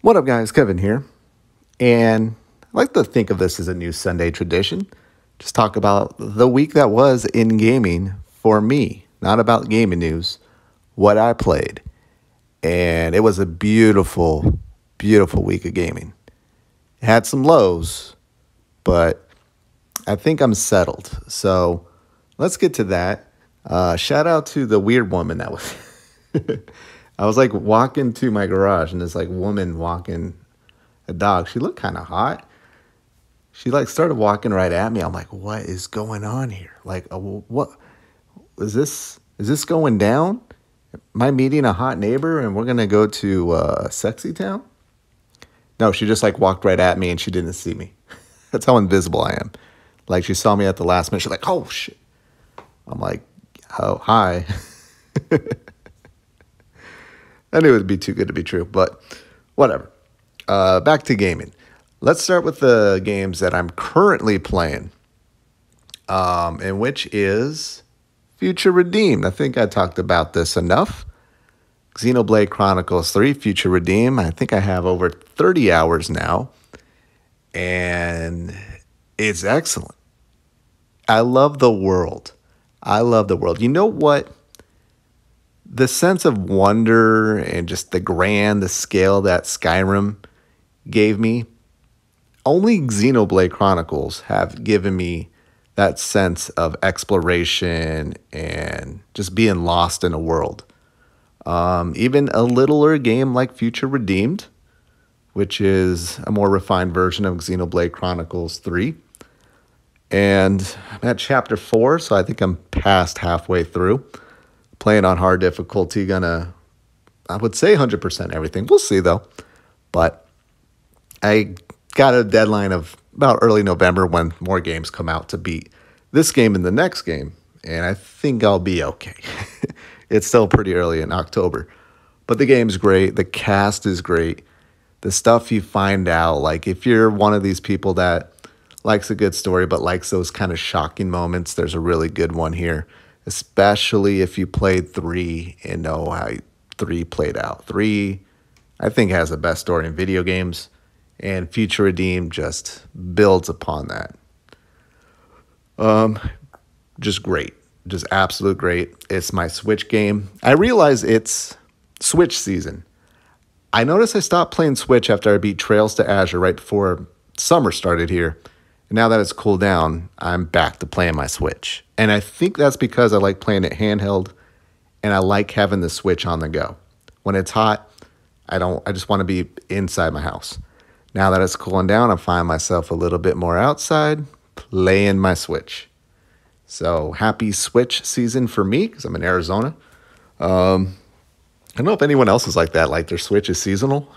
What up, guys? Kevin here. And I like to think of this as a new Sunday tradition. Just talk about the week that was in gaming for me, not about gaming news, what I played. And it was a beautiful, beautiful week of gaming. It had some lows, but I think I'm settled. So let's get to that. Shout out to the weird woman that was. I was like walking to my garage and this like woman walking a dog. She looked kind of hot. She like started walking right at me. I'm like, what is going on here? Like, what is this? Is this going down? Am I meeting a hot neighbor and we're gonna go to Sexy Town? No, she just like walked right at me and she didn't see me. That's how invisible I am. Like she saw me at the last minute. She's like, oh shit. I'm like, oh hi. I knew it would be too good to be true, but whatever. Back to gaming. Let's start with the games that I'm currently playing, and which is Future Redeemed. I think I talked about this enough. Xenoblade Chronicles 3, Future Redeemed. I think I have over 30 hours now, and it's excellent. I love the world. I love the world. You know what? The sense of wonder and just the scale that Skyrim gave me, only Xenoblade Chronicles have given me that sense of exploration and just being lost in a world. Even a littler game like Future Redeemed, which is a more refined version of Xenoblade Chronicles 3. And I'm at chapter 4, so I think I'm past halfway through. Playing on hard difficulty, I would say 100% everything. We'll see, though. But I got a deadline of about early November when more games come out to beat this game and the next game, and I think I'll be okay. It's still pretty early in October. But the game's great. The cast is great. The stuff you find out, like if you're one of these people that likes a good story but likes those kind of shocking moments, there's a really good one here, especially if you played 3 and know how 3 played out. 3, I think, has the best story in video games, and Future Redeemed just builds upon that. Just great. Just absolute great. It's my Switch game. I realize it's Switch season. I noticed I stopped playing Switch after I beat Trails to Azure right before summer started here. And now that it's cooled down, I'm back to playing my Switch. And I think that's because I like playing it handheld and I like having the Switch on the go. When it's hot, I just want to be inside my house. Now that it's cooling down, I find myself a little bit more outside playing my Switch. So happy Switch season for me because I'm in Arizona. I don't know if anyone else is like that, like their Switch is seasonal.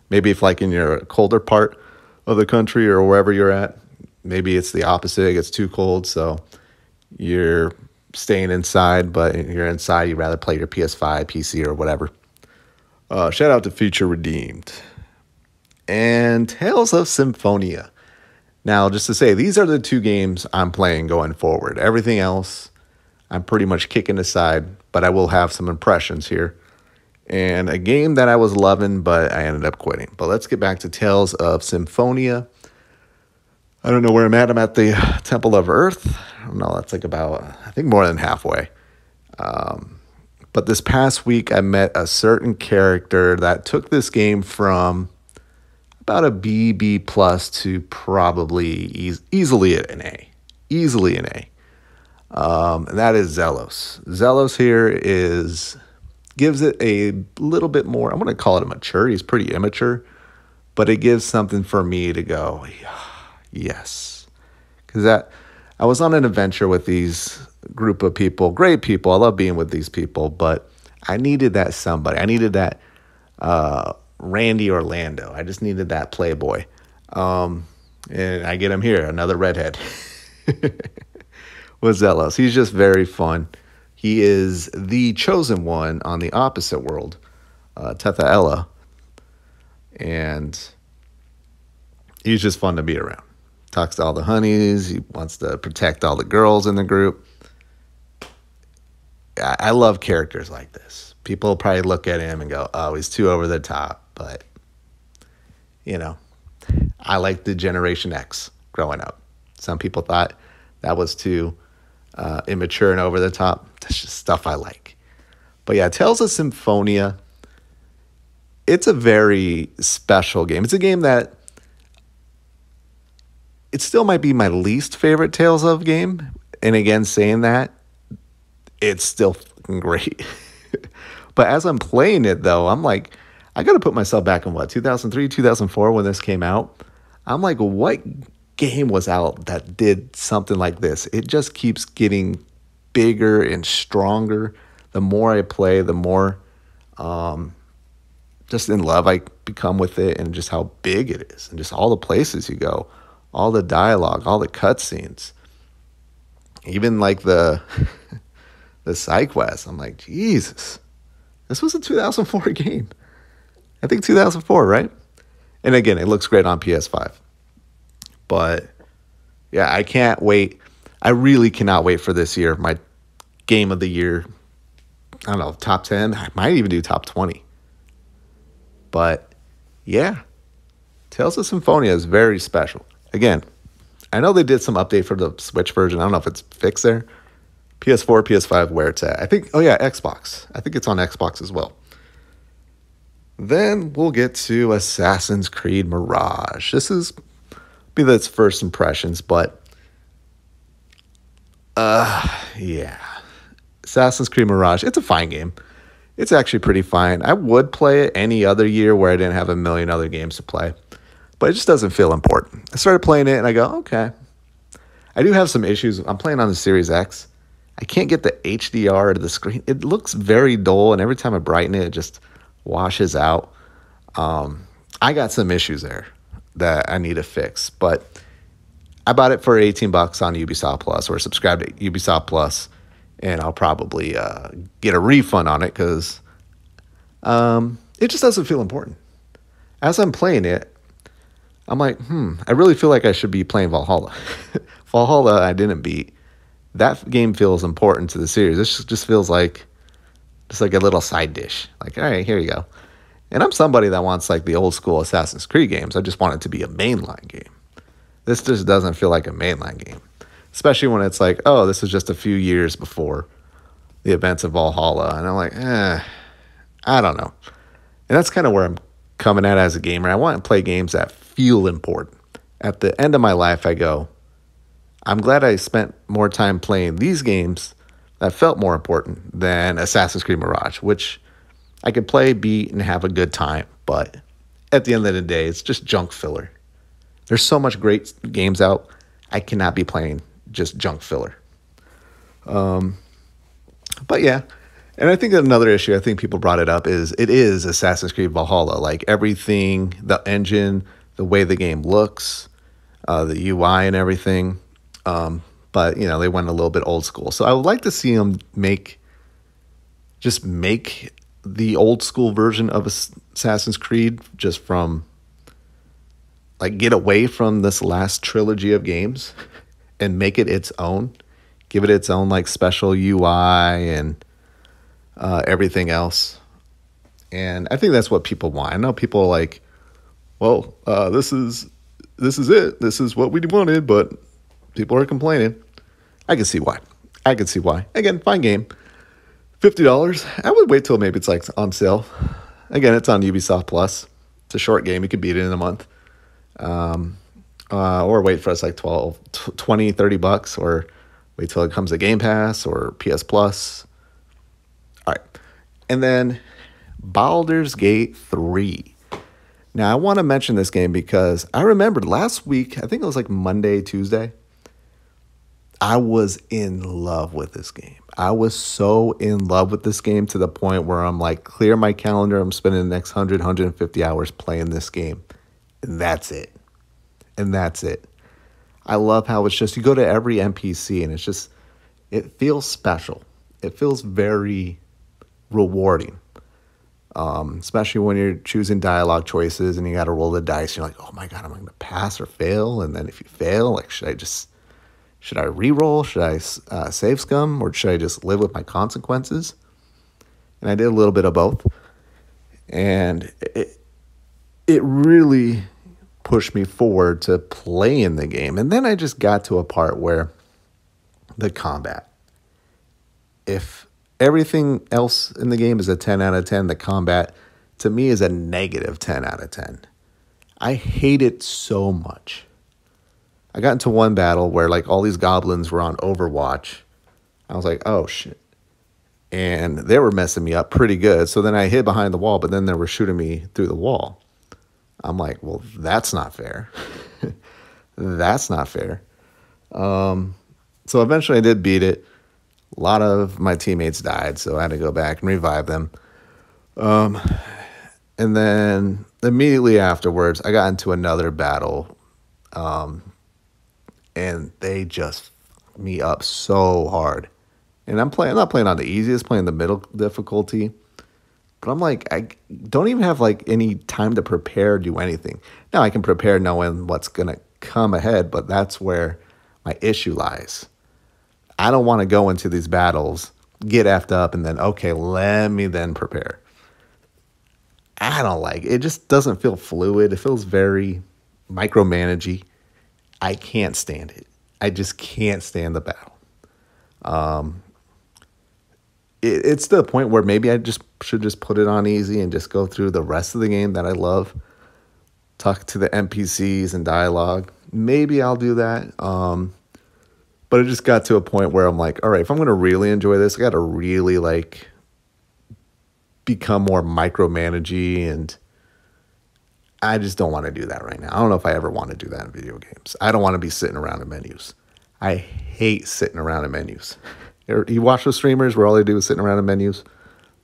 Maybe if like in your colder part of the country or wherever you're at, maybe it's the opposite. It gets too cold, so you're staying inside, but you're inside, you'd rather play your PS5, PC, or whatever. Shout out to Future Redeemed. And Tales of Symphonia. Now, just to say, these are the 2 games I'm playing going forward. Everything else, I'm pretty much kicking aside, but I will have some impressions here. And a game that I was loving, but I ended up quitting. But let's get back to Tales of Symphonia. I don't know where I'm at. I'm at the Temple of Earth. I don't know. That's like about, I think, more than halfway. But this past week, I met a certain character that took this game from about a B plus to probably easily an A. Easily an A. And that is Zelos. Zelos here gives it a little bit more, I'm going to call it a mature. He's pretty immature, but it gives something for me to go, yes. Because I was on an adventure with these group of people, great people. I love being with these people, but I needed that somebody. I needed that Randy Orlando. I just needed that playboy. And I get him here, another redhead. With Zelos. He's just very fun. He is the chosen one on the opposite world, Tethaela. And he's just fun to be around. Talks to all the honeys. He wants to protect all the girls in the group. I love characters like this. People probably look at him and go, oh, he's too over the top. But you know, I liked the Generation X growing up. Some people thought that was too immature and over the top. That's just stuff I like. But yeah, Tales of Symphonia, it's a very special game. It's a game that it still might be my least favorite Tales of game. And again, saying that, it's still fucking great. But as I'm playing it, though, I'm like, I got to put myself back in 2003, 2004 when this came out. I'm like, what game was out that did something like this? It just keeps getting bigger and stronger. The more I play, the more just in love I become with it, and just how big it is, and just all the places you go, all the dialogue, all the cutscenes, even like the the side quests. I'm like, Jesus, this was a 2004 game. I think 2004, right? And again, it looks great on PS5. But yeah, I can't wait. I really cannot wait for this year. My game of the year, I don't know, top 10. I might even do top 20. But yeah, Tales of Symphonia is very special. Again, I know they did some update for the Switch version. I don't know if it's fixed there. PS4, PS5, where it's at. I think, oh yeah, Xbox. I think it's on Xbox as well. Then we'll get to Assassin's Creed Mirage. This is be its first impressions, but yeah. Assassin's Creed Mirage, it's a fine game. It's actually pretty fine. I would play it any other year where I didn't have a million other games to play, but it just doesn't feel important. I started playing it and I go, okay. I do have some issues. I'm playing on the Series X. I can't get the HDR to the screen. It looks very dull, and every time I brighten it, it just washes out. I got some issues there that I need to fix, but I bought it for $18 on Ubisoft Plus, or subscribed to Ubisoft Plus, and I'll probably get a refund on it because it just doesn't feel important. As I'm playing it, I'm like, I really feel like I should be playing Valhalla. Valhalla, I didn't beat. That game feels important to the series. This just feels like just like a little side dish. Like, all right, here you go. And I'm somebody that wants like the old school Assassin's Creed games. I just want it to be a mainline game. This just doesn't feel like a mainline game, especially when it's like, oh, this is just a few years before the events of Valhalla. And I'm like, I don't know. And that's kind of where I'm coming at as a gamer. I want to play games that feel important. At the end of my life, I go, I'm glad I spent more time playing these games that felt more important than Assassin's Creed Mirage, which I could play, beat, and have a good time. But at the end of the day, it's just junk filler. There's so much great games out. I cannot be playing just junk filler. But yeah, and I think another issue, I think people brought it up, is it is Assassin's Creed Valhalla. Like everything, the engine, the way the game looks, the UI and everything. But, you know, they went a little bit old school. So I would like to see them make the old school version of Assassin's Creed, just from, like, get away from this last trilogy of games and make it its own. Give it its own, like, special UI and everything else. And I think that's what people want. I know people are like, well, this is it. This is what we wanted, but people are complaining. I can see why. Again, fine game. $50. I would wait till maybe it's like on sale. Again, it's on Ubisoft Plus. It's a short game. You could beat it in a month. Or wait for us like 12, 20, $30, or wait till it comes to Game Pass or PS Plus. All right. And then Baldur's Gate 3. Now, I want to mention this game because I remembered last week, I think it was like Monday, Tuesday, I was in love with this game. I was so in love with this game to the point where I'm like, clear my calendar. I'm spending the next 150 hours playing this game. And that's it. I love how it's just, you go to every NPC and it's just, it feels special. It feels very rewarding. Especially when you're choosing dialogue choices and you got to roll the dice. You're like, oh my God, am I going to pass or fail? And then if you fail, like, should I re-roll? Should I save scum? Or should I just live with my consequences? And I did a little bit of both. And it really pushed me forward to play in the game. And then I just got to a part where the combat, if everything else in the game is a 10 out of 10, the combat to me is a negative 10 out of 10. I hate it so much. I got into one battle where like all these goblins were on Overwatch. I was like, oh shit. And they were messing me up pretty good. So then I hid behind the wall, but then they were shooting me through the wall. I'm like, well, that's not fair. That's not fair. So eventually I did beat it. A lot of my teammates died, so I had to go back and revive them. And then immediately afterwards, I got into another battle. And they just fucked me up so hard. And I'm not playing on the easiest, playing the middle difficulty. But I'm like, I don't even have like any time to prepare, do anything. Now I can prepare knowing what's going to come ahead, but that's where my issue lies. I don't want to go into these battles, get effed up, and then, okay, let me then prepare. I don't like it. It just doesn't feel fluid. It feels very micromanagey. I can't stand it. I just can't stand the battle. It's to the point where maybe I should just put it on easy and just go through the rest of the game that I love. Talk to the NPCs and dialogue. Maybe I'll do that. But it just got to a point where I'm like, all right, if I'm going to really enjoy this, I got to really like become more micromanagey, and I just don't want to do that right now. I don't know if I ever want to do that in video games. I don't want to be sitting around in menus. I hate sitting around in menus. You watch those streamers where all they do is sitting around in menus.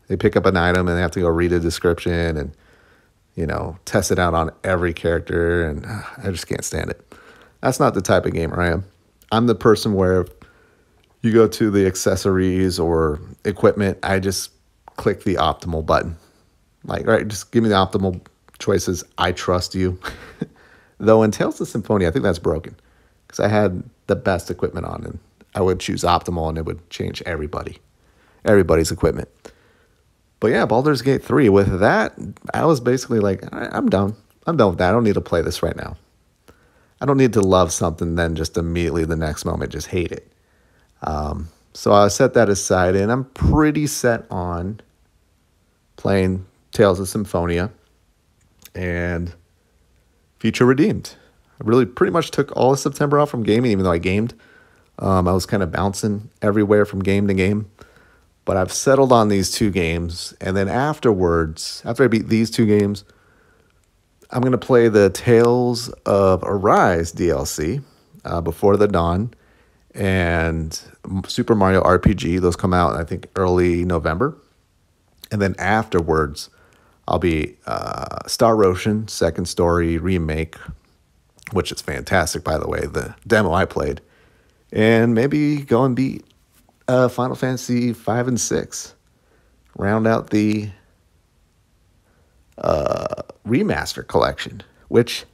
They pick up an item and they have to go read a description and, you know, test it out on every character, and I just can't stand it. That's not the type of gamer I am. I'm the person where you go to the accessories or equipment, I just click the optimal button. Like, all right, just give me the optimal choices. I trust you. Though in Tales of Symphonia, I think that's broken because I had the best equipment on and I would choose optimal and it would change everybody's equipment. But yeah, Baldur's Gate 3, with that, I was basically like, I'm done. I'm done with that. I don't need to play this right now. I don't need to love something then just immediately the next moment just hate it. So I set that aside, and I'm pretty set on playing Tales of Symphonia and Future Redeemed. I really pretty much took all of September off from gaming, even though I gamed. I was kind of bouncing everywhere from game to game. But I've settled on these two games, and then afterwards, after I beat these two games, I'm going to play the Tales of Arise DLC, Before the Dawn, and Super Mario RPG. Those come out, I think, early November. And then afterwards, I'll be Star Ocean, Second Story Remake, which is fantastic, by the way, the demo I played. And maybe go and beat Final Fantasy 5 and 6. Round out the remaster collection, which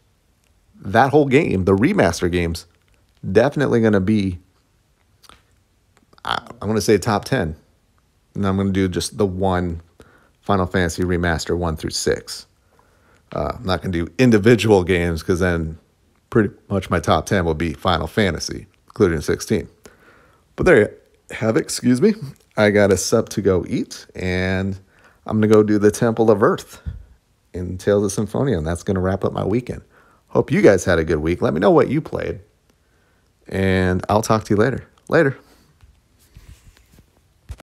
that whole game, the remaster games, definitely going to be, I'm going to say top 10. And I'm going to do just the one Final Fantasy remaster 1 through 6. I'm not going to do individual games because then pretty much my top 10 will be Final Fantasy, including 16. But there you have it, excuse me. I got a sub to go eat, and I'm going to go do the Temple of Earth in Tales of Symphonia, and that's going to wrap up my weekend. Hope you guys had a good week. Let me know what you played, and I'll talk to you later. Later.